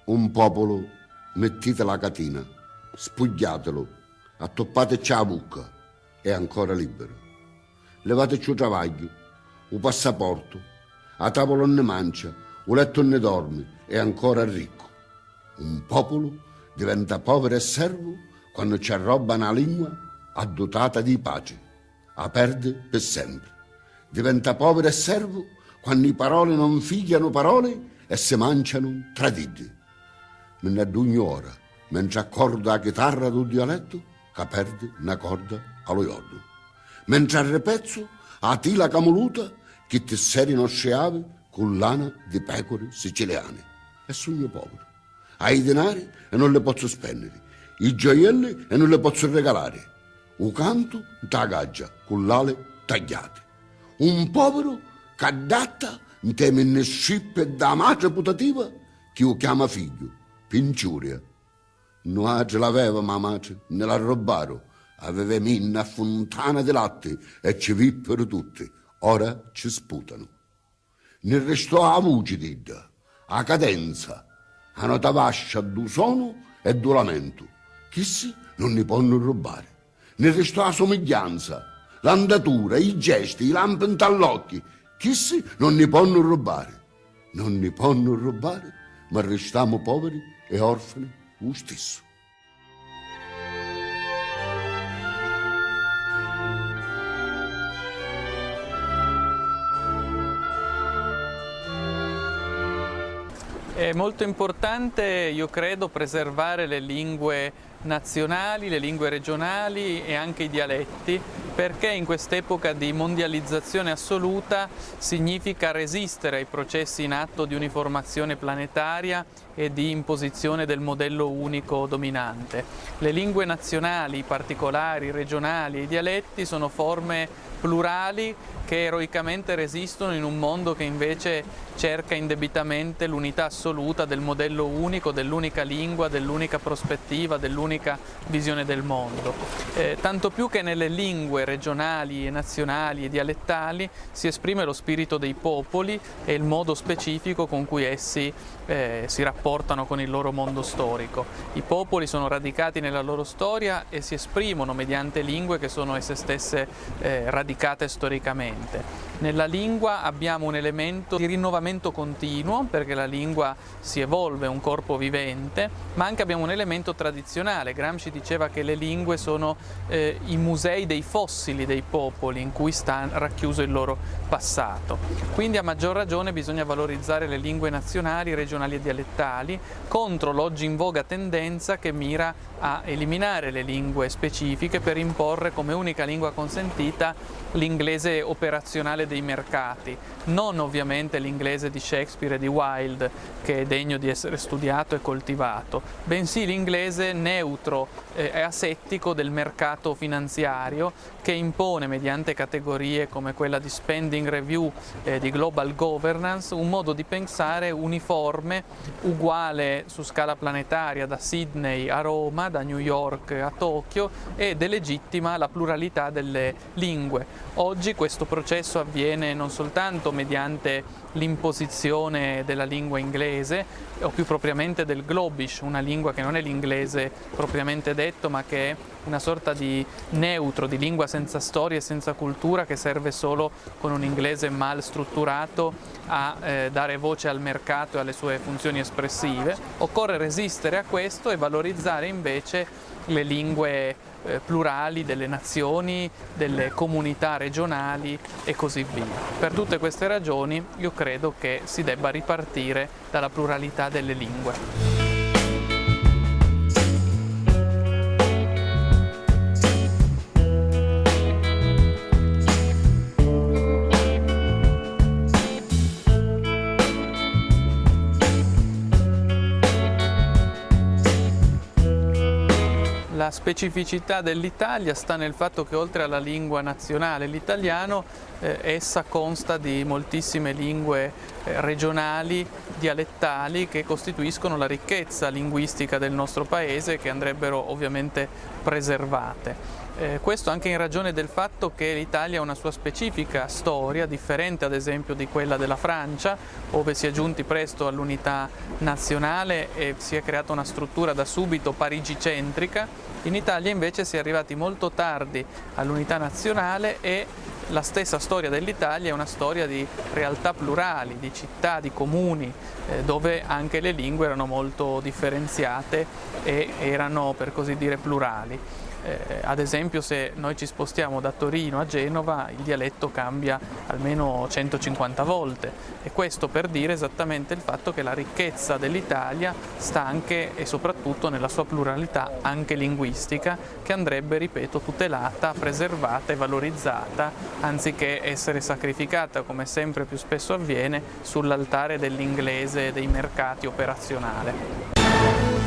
Un popolo, mettete la catina, spugliatelo, attoppateci la bucca, è ancora libero. Levateci il travaglio, il passaporto, a tavola ne mangia, il letto ne dorme, è ancora ricco. Un popolo diventa povero e servo quando ci arroba una lingua addotata di pace, la perde per sempre. Diventa povero e servo quando le parole non figliano parole e si mangiano traditi. Me ad ogni ora, mentre accorda la chitarra del dialetto, che perde una corda allo iodio. Mentre al repezzo, a tila camoluta, che ti seri non sceave con lana di pecore siciliane. E sogno povero. Hai i denari e non li posso spendere, i gioielli e non li posso regalare. Un canto da gaggia con l'ale tagliate. Un povero che adatta in temi scippe da madre putativa che lo chiama figlio, pinciuria. Non ce l'aveva ma madre, ne la rubarono. Aveva minna fontana di latte e ci vippero tutti. Ora ci sputano. Ne restò a voce, didda, a cadenza, a nota vascia du suono e du lamento. Chissi non ne possono rubare. Ne restò la somiglianza, l'andatura, i gesti, i lampi all'occhio. Chissi non ne possono rubare. Non ne possono rubare, ma restiamo poveri e orfani lo stesso. È molto importante, io credo, preservare le lingue nazionali, le lingue regionali e anche i dialetti, perché in quest'epoca di mondializzazione assoluta significa resistere ai processi in atto di uniformazione planetaria e di imposizione del modello unico dominante. Le lingue nazionali, particolari, regionali e i dialetti sono forme plurali che eroicamente resistono in un mondo che invece cerca indebitamente l'unità assoluta del modello unico, dell'unica lingua, dell'unica prospettiva, dell'unica visione del mondo. Tanto più che nelle lingue regionali e nazionali e dialettali si esprime lo spirito dei popoli e il modo specifico con cui essi si rapportano con il loro mondo storico. I popoli sono radicati nella loro storia e si esprimono mediante lingue che sono esse stesse radicate storicamente. Nella lingua abbiamo un elemento di rinnovamento continuo, perché la lingua si evolve, è un corpo vivente, ma anche abbiamo un elemento tradizionale. Gramsci diceva che le lingue sono i musei dei fossili dei popoli in cui sta racchiuso il loro passato. Quindi a maggior ragione bisogna valorizzare le lingue nazionali, regionali e dialettali contro l'oggi in voga tendenza che mira a eliminare le lingue specifiche per imporre come unica lingua consentita l'inglese operazionale dei mercati, non ovviamente l'inglese di Shakespeare e di Wilde, che è degno di essere studiato e coltivato, bensì l'inglese neutro e asettico del mercato finanziario, che impone mediante categorie come quella di spending review e di global governance un modo di pensare uniforme, uguale su scala planetaria da Sydney a Roma, da New York a Tokyo, e delegittima la pluralità delle lingue. Oggi questo processo avviene non soltanto mediante l'imposizione della lingua inglese, o più propriamente del Globish, una lingua che non è l'inglese propriamente detto, ma che è una sorta di neutro, di lingua senza storia e senza cultura, che serve solo con un inglese mal strutturato a dare voce al mercato e alle sue funzioni espressive. Occorre resistere a questo e valorizzare invece le lingue plurali delle nazioni, delle comunità regionali e così via. Per tutte queste ragioni io credo che si debba ripartire dalla pluralità delle lingue. La specificità dell'Italia sta nel fatto che oltre alla lingua nazionale, l'italiano, essa consta di moltissime lingue regionali, dialettali, che costituiscono la ricchezza linguistica del nostro paese e che andrebbero ovviamente preservate. Questo anche in ragione del fatto che l'Italia ha una sua specifica storia, differente ad esempio di quella della Francia, dove si è giunti presto all'unità nazionale e si è creata una struttura da subito parigicentrica. In Italia invece si è arrivati molto tardi all'unità nazionale e la stessa storia dell'Italia è una storia di realtà plurali, di città, di comuni, dove anche le lingue erano molto differenziate e erano, per così dire, plurali. Ad esempio, se noi ci spostiamo da Torino a Genova, il dialetto cambia almeno 150 volte, e questo per dire esattamente il fatto che la ricchezza dell'Italia sta anche e soprattutto nella sua pluralità anche linguistica, che andrebbe, ripeto, tutelata, preservata e valorizzata, anziché essere sacrificata, come sempre più spesso avviene, sull'altare dell'inglese dei mercati operazionale.